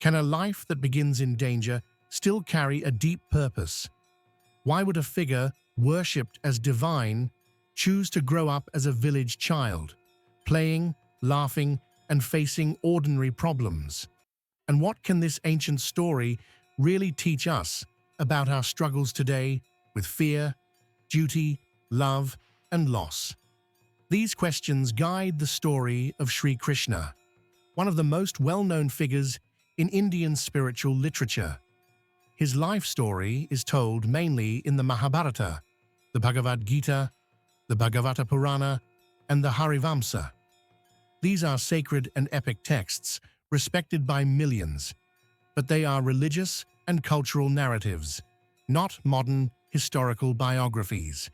Can a life that begins in danger still carry a deep purpose? Why would a figure worshipped as divine choose to grow up as a village child, playing, laughing, and facing ordinary problems? And what can this ancient story really teach us about our struggles today with fear, duty, love, and loss? These questions guide the story of Sri Krishna, one of the most well-known figures in Indian spiritual literature. His life story is told mainly in the Mahabharata, the Bhagavad Gita, the Bhagavata Purana, and the Harivamsa. These are sacred and epic texts respected by millions, but they are religious and cultural narratives, not modern historical biographies.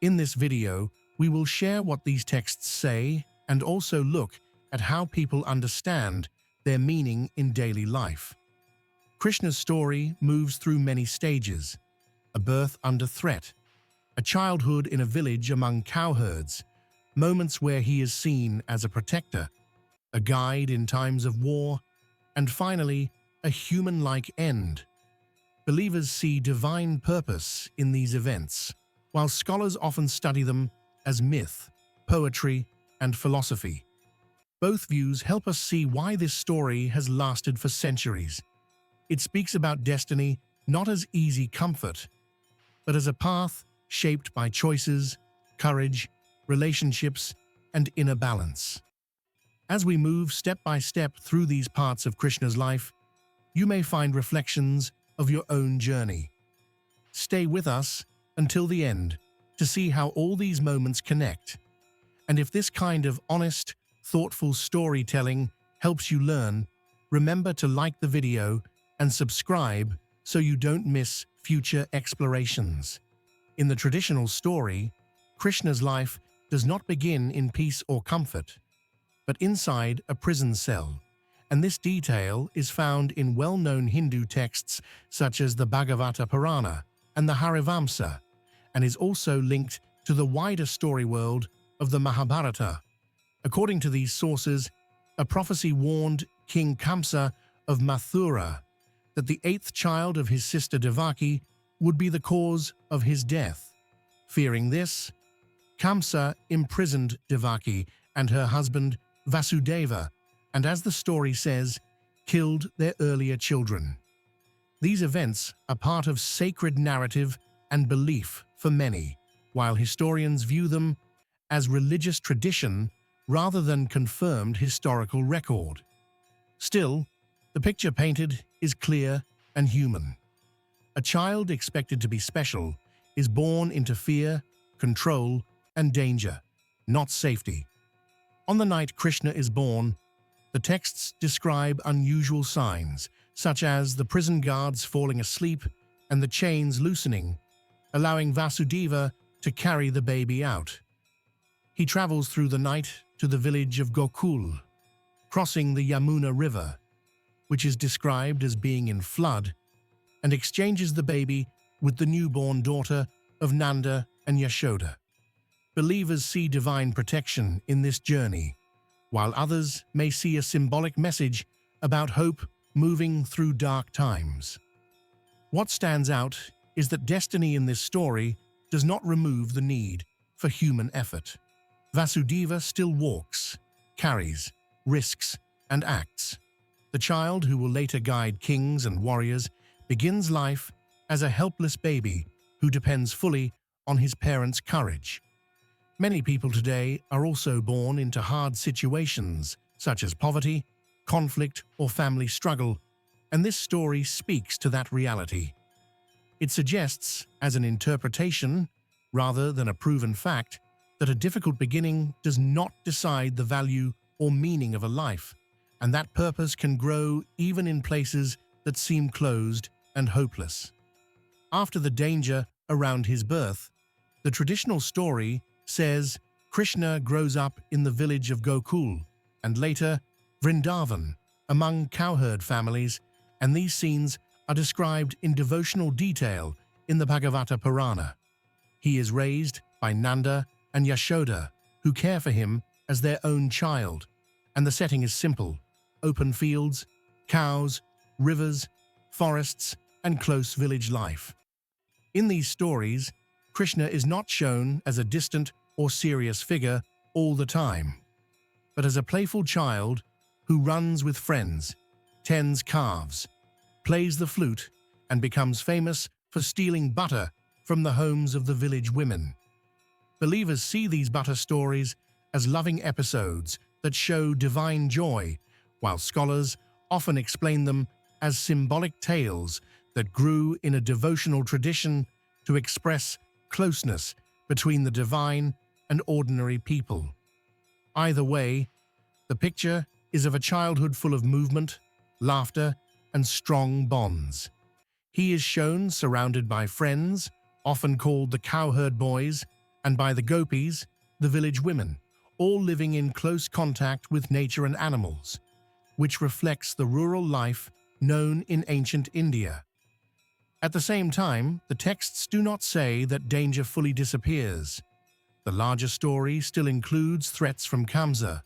In this video, we will share what these texts say and also look at how people understand their meaning in daily life. Krishna's story moves through many stages: a birth under threat, a childhood in a village among cowherds, moments where he is seen as a protector, a guide in times of war, and finally, a human-like end. Believers see divine purpose in these events, while scholars often study them as myth, poetry, and philosophy. Both views help us see why this story has lasted for centuries. It speaks about destiny not as easy comfort, but as a path shaped by choices, courage, relationships, and inner balance. As we move step by step through these parts of Krishna's life, you may find reflections of your own journey. Stay with us until the end to see how all these moments connect. And if this kind of honest, thoughtful storytelling helps you learn, remember to like the video and subscribe so you don't miss future explorations. In the traditional story, Krishna's life does not begin in peace or comfort, but inside a prison cell, and this detail is found in well-known Hindu texts such as the Bhagavata Purana and the Harivamsa, and is also linked to the wider story world of the Mahabharata. According to these sources, a prophecy warned King Kamsa of Mathura that the eighth child of his sister Devaki would be the cause of his death. Fearing this, Kamsa imprisoned Devaki and her husband Vasudeva, and as the story says, killed their earlier children. These events are part of sacred narrative and belief for many, while historians view them as religious tradition rather than confirmed historical record. Still, the picture painted is clear and human. A child expected to be special is born into fear, control, and danger, not safety. On the night Krishna is born, the texts describe unusual signs, such as the prison guards falling asleep and the chains loosening, allowing Vasudeva to carry the baby out. He travels through the night to the village of Gokul, crossing the Yamuna River, which is described as being in flood, and exchanges the baby with the newborn daughter of Nanda and Yashoda. Believers see divine protection in this journey, while others may see a symbolic message about hope moving through dark times. What stands out is that destiny in this story does not remove the need for human effort. Vasudeva still walks, carries, risks, and acts. The child who will later guide kings and warriors begins life as a helpless baby who depends fully on his parents' courage. Many people today are also born into hard situations, such as poverty, conflict, or family struggle, and this story speaks to that reality. It suggests, as an interpretation, rather than a proven fact, that a difficult beginning does not decide the value or meaning of a life, and that purpose can grow even in places that seem closed and hopeless. After the danger around his birth, the traditional story says Krishna grows up in the village of Gokul and later Vrindavan among cowherd families, and these scenes are described in devotional detail in the Bhagavata Purana. He is raised by Nanda and Yashoda, who care for him as their own child, and the setting is simple: open fields, cows, rivers, forests, and close village life. In these stories, Krishna is not shown as a distant or serious figure all the time, but as a playful child who runs with friends, tends calves, plays the flute, and becomes famous for stealing butter from the homes of the village women. Believers see these butter stories as loving episodes that show divine joy, while scholars often explain them as symbolic tales that grew in a devotional tradition to express closeness between the divine and ordinary people. Either way, the picture is of a childhood full of movement, laughter, and strong bonds. He is shown surrounded by friends, often called the cowherd boys, and by the gopis, the village women, all living in close contact with nature and animals, which reflects the rural life known in ancient India. At the same time, the texts do not say that danger fully disappears. The larger story still includes threats from Kamsa,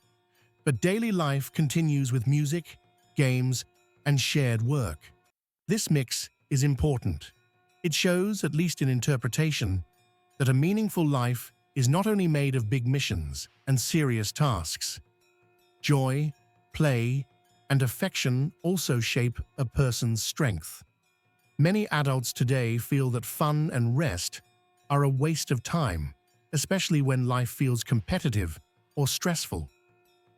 but daily life continues with music, games, and shared work. This mix is important. It shows, at least in interpretation, that a meaningful life is not only made of big missions and serious tasks. Joy, play, and affection also shape a person's strength. Many adults today feel that fun and rest are a waste of time, especially when life feels competitive or stressful.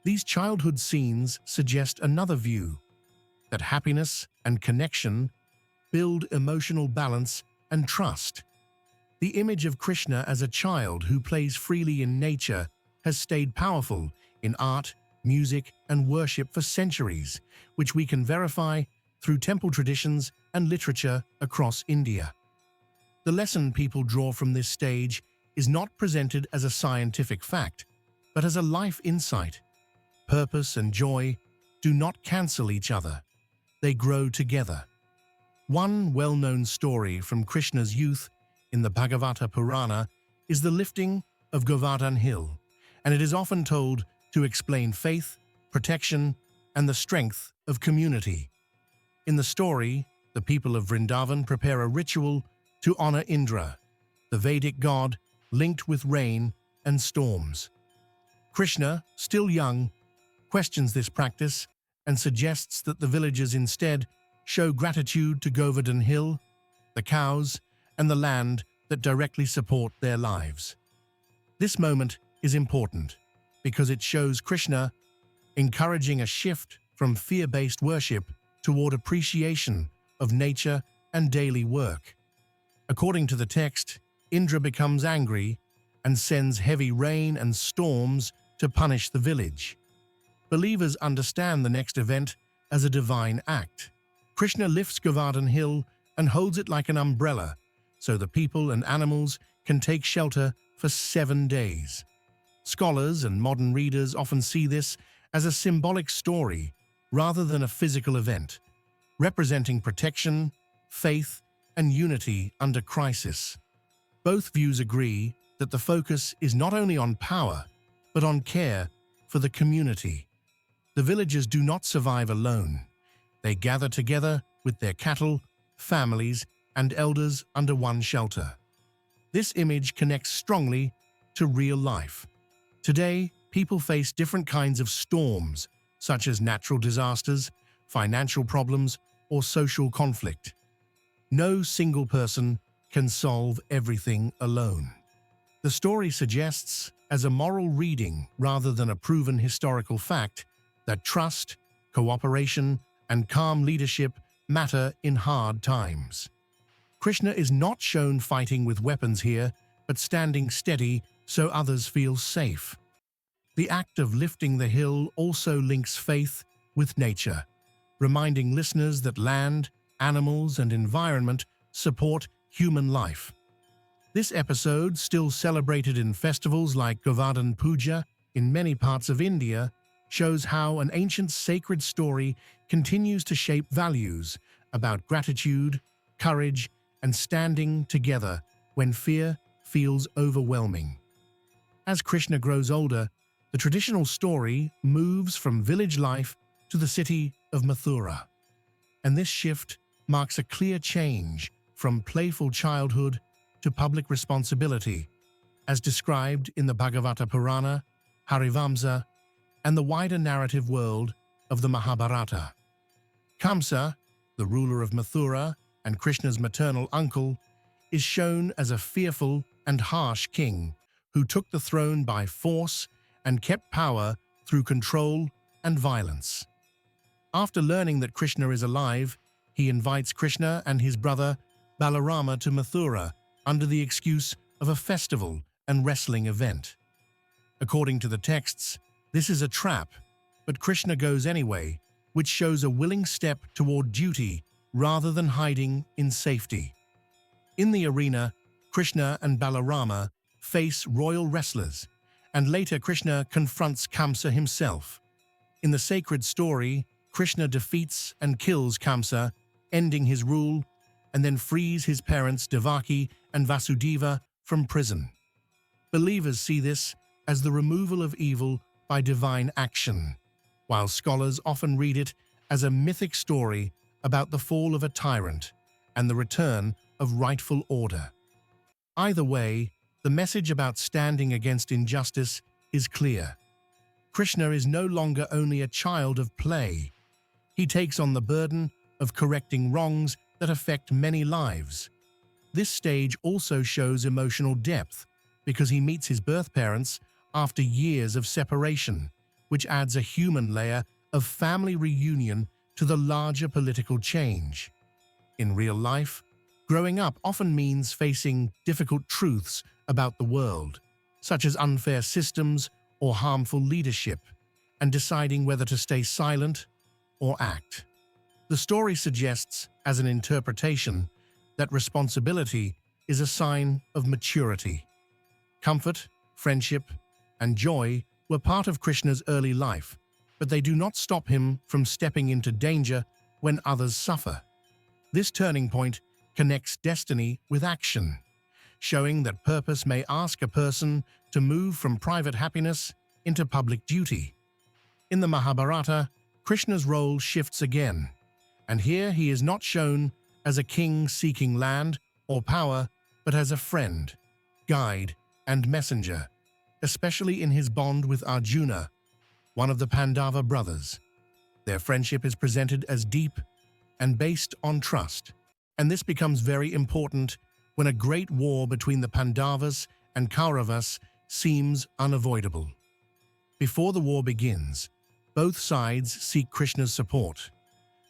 These childhood scenes suggest another view, that happiness and connection build emotional balance and trust. The image of Krishna as a child who plays freely in nature has stayed powerful in art, music, and worship for centuries, which we can verify through temple traditions and literature across India. The lesson people draw from this stage is not presented as a scientific fact, but as a life insight. Purpose and joy do not cancel each other. They grow together. One well-known story from Krishna's youth in the Bhagavata Purana is the lifting of Govardhan Hill, and it is often told to explain faith, protection, and the strength of community. In the story, the people of Vrindavan prepare a ritual to honor Indra, the Vedic god linked with rain and storms. Krishna, still young, questions this practice and suggests that the villagers instead show gratitude to Govardhan Hill, the cows, and the land that directly support their lives. This moment is important because it shows Krishna encouraging a shift from fear-based worship toward appreciation of nature and daily work. According to the text, Indra becomes angry and sends heavy rain and storms to punish the village. Believers understand the next event as a divine act. Krishna lifts Govardhan Hill and holds it like an umbrella, so the people and animals can take shelter for 7 days. Scholars and modern readers often see this as a symbolic story rather than a physical event, representing protection, faith, and unity under crisis. Both views agree that the focus is not only on power, but on care for the community. The villagers do not survive alone. They gather together with their cattle, families, and elders under one shelter. This image connects strongly to real life. Today, people face different kinds of storms, such as natural disasters, financial problems, or social conflict. No single person can solve everything alone. The story suggests, as a moral reading rather than a proven historical fact, that trust, cooperation, and calm leadership matter in hard times. Krishna is not shown fighting with weapons here, but standing steady so others feel safe. The act of lifting the hill also links faith with nature, reminding listeners that land, animals, and environment support human life. This episode, still celebrated in festivals like Govardhan Puja in many parts of India, shows how an ancient sacred story continues to shape values about gratitude, courage, and standing together when fear feels overwhelming. As Krishna grows older, the traditional story moves from village life to the city of Mathura. and this shift marks a clear change from playful childhood to public responsibility, as described in the Bhagavata Purana, Harivamsa, and the wider narrative world of the Mahabharata. Kamsa, the ruler of Mathura and Krishna's maternal uncle, is shown as a fearful and harsh king who took the throne by force and kept power through control and violence. After learning that Krishna is alive, he invites Krishna and his brother Balarama to Mathura under the excuse of a festival and wrestling event. According to the texts, this is a trap, but Krishna goes anyway, which shows a willing step toward duty rather than hiding in safety. In the arena, Krishna and Balarama face royal wrestlers, and later Krishna confronts Kamsa himself. In the sacred story, Krishna defeats and kills Kamsa, ending his rule, and then frees his parents Devaki and Vasudeva from prison. Believers see this as the removal of evil by divine action, while scholars often read it as a mythic story about the fall of a tyrant and the return of rightful order. Either way, the message about standing against injustice is clear. Krishna is no longer only a child of play. He takes on the burden of correcting wrongs that affect many lives. This stage also shows emotional depth because he meets his birth parents after years of separation, which adds a human layer of family reunion to the larger political change. In real life, growing up often means facing difficult truths about the world, such as unfair systems or harmful leadership, and deciding whether to stay silent or act. The story suggests, as an interpretation, that responsibility is a sign of maturity. Comfort, friendship, and joy were part of Krishna's early life, but they do not stop him from stepping into danger when others suffer. This turning point connects destiny with action, showing that purpose may ask a person to move from private happiness into public duty. In the Mahabharata, Krishna's role shifts again, and here he is not shown as a king seeking land or power, but as a friend, guide, and messenger, especially in his bond with Arjuna, one of the Pandava brothers. Their friendship is presented as deep and based on trust, and this becomes very important when a great war between the Pandavas and Kauravas seems unavoidable. Before the war begins, both sides seek Krishna's support.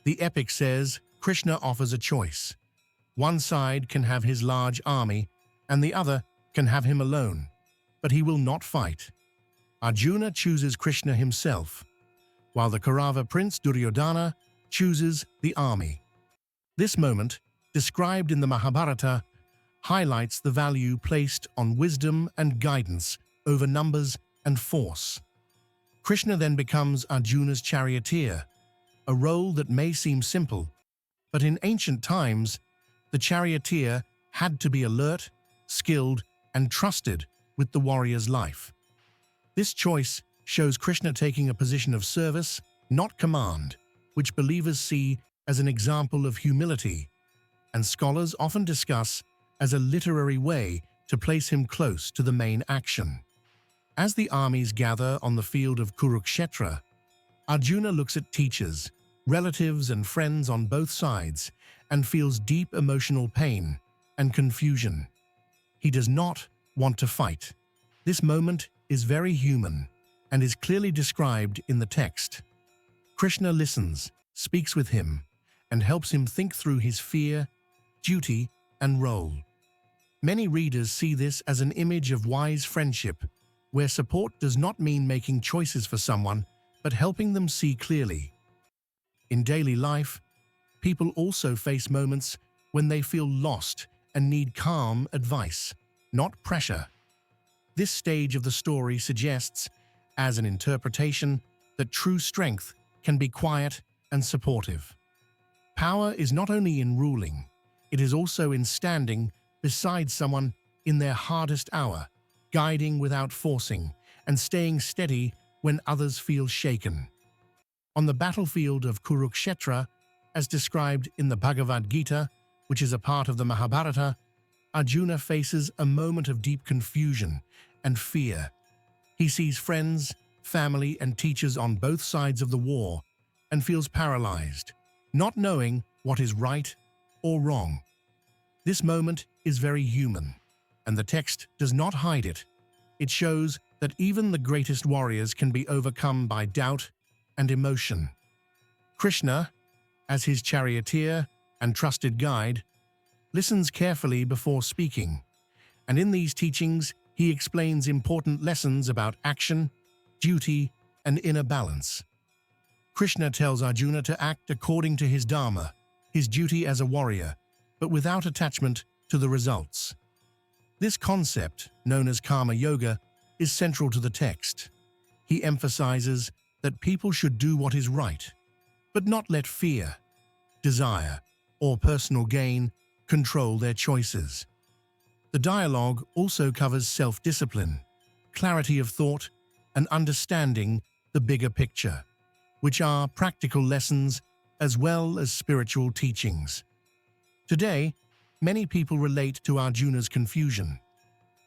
The epic says Krishna offers a choice. One side can have his large army, and the other can have him alone, but he will not fight. Arjuna chooses Krishna himself, while the Kaurava prince Duryodhana chooses the army. This moment, described in the Mahabharata, highlights the value placed on wisdom and guidance over numbers and force. Krishna then becomes Arjuna's charioteer, a role that may seem simple, but in ancient times, the charioteer had to be alert, skilled, and trusted with the warrior's life. This choice shows Krishna taking a position of service, not command, which believers see as an example of humility, and scholars often discuss as a literary way to place him close to the main action. As the armies gather on the field of Kurukshetra, Arjuna looks at teachers, relatives, and friends on both sides and feels deep emotional pain and confusion. He does not want to fight. This moment is very human and is clearly described in the text. Krishna listens, speaks with him, and helps him think through his fear, duty, and role. Many readers see this as an image of wise friendship, where support does not mean making choices for someone, but helping them see clearly. In daily life, people also face moments when they feel lost and need calm advice, not pressure. This stage of the story suggests, as an interpretation, that true strength can be quiet and supportive. Power is not only in ruling, it is also in standing beside someone in their hardest hour, guiding without forcing, and staying steady when others feel shaken. On the battlefield of Kurukshetra, As described in the Bhagavad Gita, which is a part of the Mahabharata, Arjuna faces a moment of deep confusion and fear. He sees friends, family, and teachers on both sides of the war and feels paralyzed, not knowing what is right or wrong. This moment is very human, and the text does not hide it. It shows that even the greatest warriors can be overcome by doubt and emotion. Krishna, as his charioteer and trusted guide, listens carefully before speaking, and in these teachings he explains important lessons about action, duty, and inner balance. Krishna tells Arjuna to act according to his dharma, his duty as a warrior, but without attachment to the results. This concept, known as karma yoga, is central to the text. He emphasizes that people should do what is right, but not let fear, desire, or personal gain control their choices. The dialogue also covers self-discipline, clarity of thought, and understanding the bigger picture, which are practical lessons as well as spiritual teachings. Today, many people relate to Arjuna's confusion.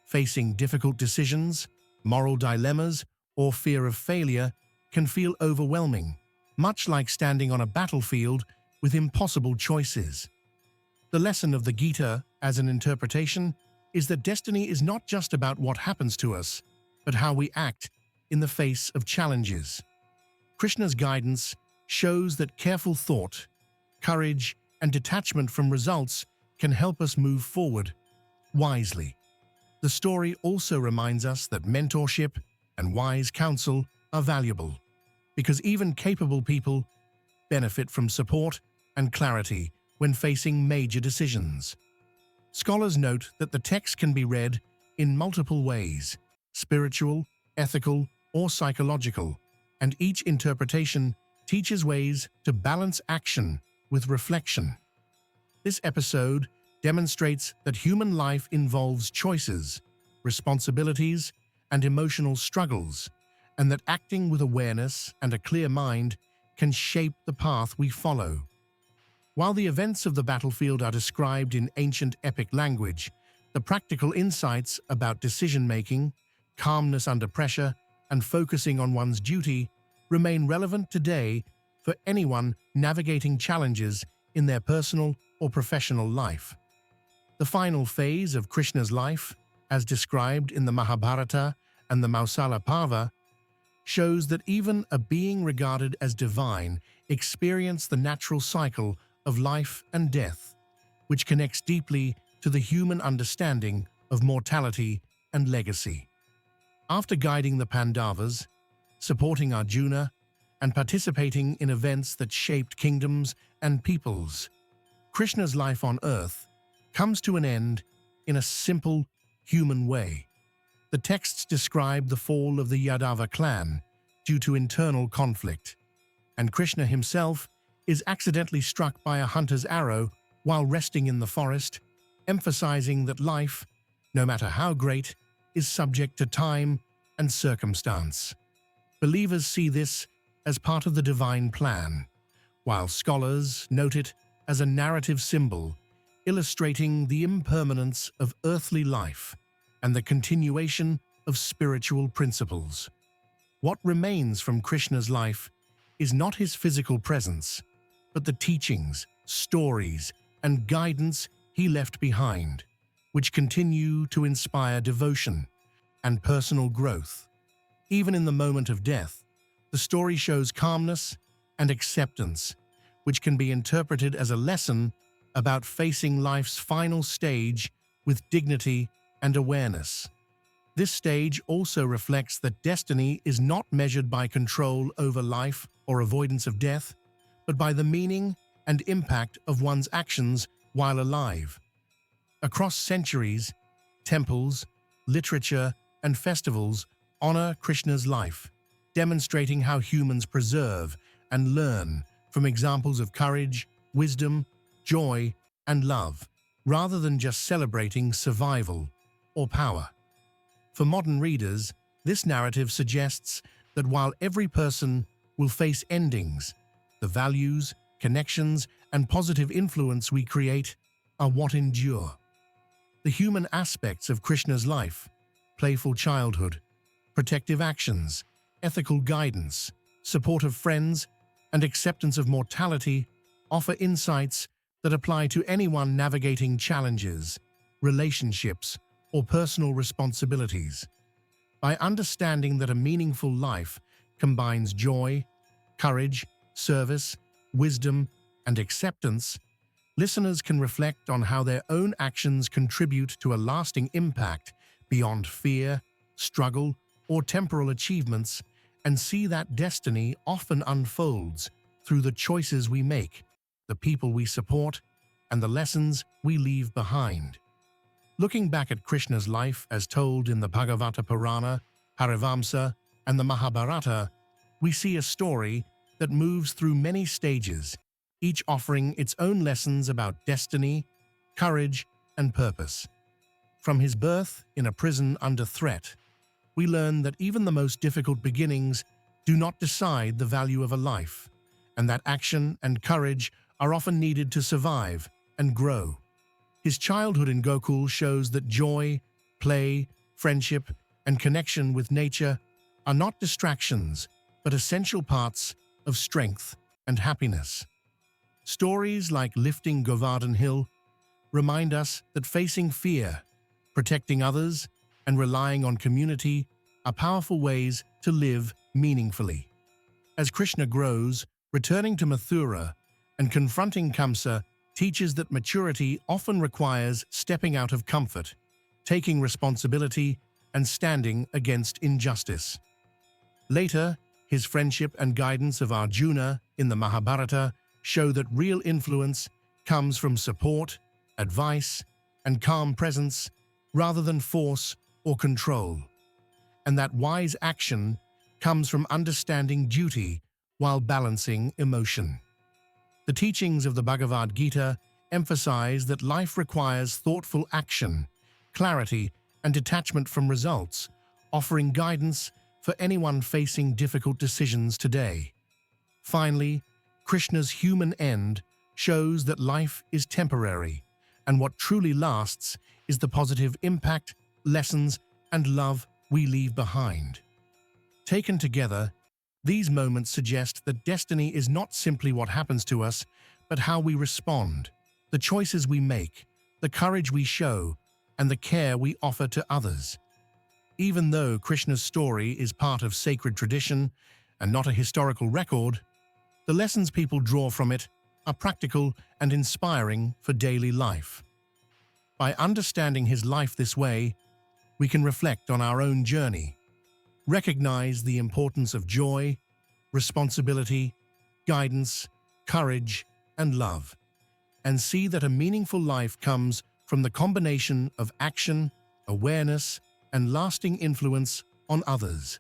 Facing difficult decisions, moral dilemmas, or fear of failure can feel overwhelming, much like standing on a battlefield with impossible choices. The lesson of the Gita, as an interpretation, is that destiny is not just about what happens to us, but how we act in the face of challenges. Krishna's guidance shows that careful thought, courage, and detachment from results can help us move forward wisely. The story also reminds us that mentorship and wise counsel are valuable, because even capable people benefit from support and clarity when facing major decisions. Scholars note that the text can be read in multiple ways: spiritual, ethical, or psychological, and each interpretation teaches ways to balance action with reflection. This episode demonstrates that human life involves choices, responsibilities, and emotional struggles, and that acting with awareness and a clear mind can shape the path we follow. While the events of the battlefield are described in ancient epic language, the practical insights about decision-making, calmness under pressure, and focusing on one's duty remain relevant today for anyone navigating challenges in their personal or professional life. The final phase of Krishna's life, as described in the Mahabharata and the Mausala Parva, shows that even a being regarded as divine experienced the natural cycle of life and death, which connects deeply to the human understanding of mortality and legacy. After guiding the Pandavas, supporting Arjuna, and participating in events that shaped kingdoms and peoples, Krishna's life on earth comes to an end in a simple, human way. The texts describe the fall of the Yadava clan due to internal conflict, and Krishna himself is accidentally struck by a hunter's arrow while resting in the forest, emphasizing that life, no matter how great, is subject to time and circumstance. Believers see this as part of the divine plan, while scholars note it as a narrative symbol illustrating the impermanence of earthly life and the continuation of spiritual principles. What remains from Krishna's life is not his physical presence, but the teachings, stories, and guidance he left behind, which continue to inspire devotion and personal growth. Even in the moment of death, the story shows calmness and acceptance, which can be interpreted as a lesson about facing life's final stage with dignity and awareness. This stage also reflects that destiny is not measured by control over life or avoidance of death, but by the meaning and impact of one's actions while alive. Across centuries, temples, literature, and festivals honor Krishna's life, demonstrating how humans preserve and learn from examples of courage, wisdom, joy, and love, rather than just celebrating survival or power. For modern readers, this narrative suggests that while every person will face endings, the values, connections, and positive influence we create are what endure. The human aspects of Krishna's life, playful childhood, protective actions, ethical guidance, support of friends, and acceptance of mortality offer insights that apply to anyone navigating challenges, relationships, or personal responsibilities. By understanding that a meaningful life combines joy, courage, service, wisdom, and acceptance, listeners can reflect on how their own actions contribute to a lasting impact beyond fear, struggle, or temporal achievements, and see that destiny often unfolds through the choices we make, the people we support, and the lessons we leave behind. Looking back at Krishna's life as told in the Bhagavata Purana, Harivamsa, and the Mahabharata, we see a story that moves through many stages, each offering its own lessons about destiny, courage, and purpose. From his birth in a prison under threat, we learn that even the most difficult beginnings do not decide the value of a life, and that action and courage are often needed to survive and grow. His childhood in Gokul shows that joy, play, friendship, and connection with nature are not distractions, but essential parts of strength and happiness. Stories like lifting Govardhan Hill remind us that facing fear, protecting others, and relying on community are powerful ways to live meaningfully. As Krishna grows, returning to Mathura and confronting Kamsa teaches that maturity often requires stepping out of comfort, taking responsibility, and standing against injustice. Later, his friendship and guidance of Arjuna in the Mahabharata show that real influence comes from support, advice, and calm presence rather than force or control, and that wise action comes from understanding duty while balancing emotion. The teachings of the Bhagavad Gita emphasize that life requires thoughtful action, clarity, and detachment from results, offering guidance for anyone facing difficult decisions today. Finally, Krishna's human end shows that life is temporary, and what truly lasts is the positive impact, lessons, and love we leave behind. Taken together, these moments suggest that destiny is not simply what happens to us, but how we respond, the choices we make, the courage we show, and the care we offer to others. Even though Krishna's story is part of sacred tradition and not a historical record, the lessons people draw from it are practical and inspiring for daily life. By understanding his life this way, we can reflect on our own journey, recognize the importance of joy, responsibility, guidance, courage, and love, and see that a meaningful life comes from the combination of action, awareness, and lasting influence on others.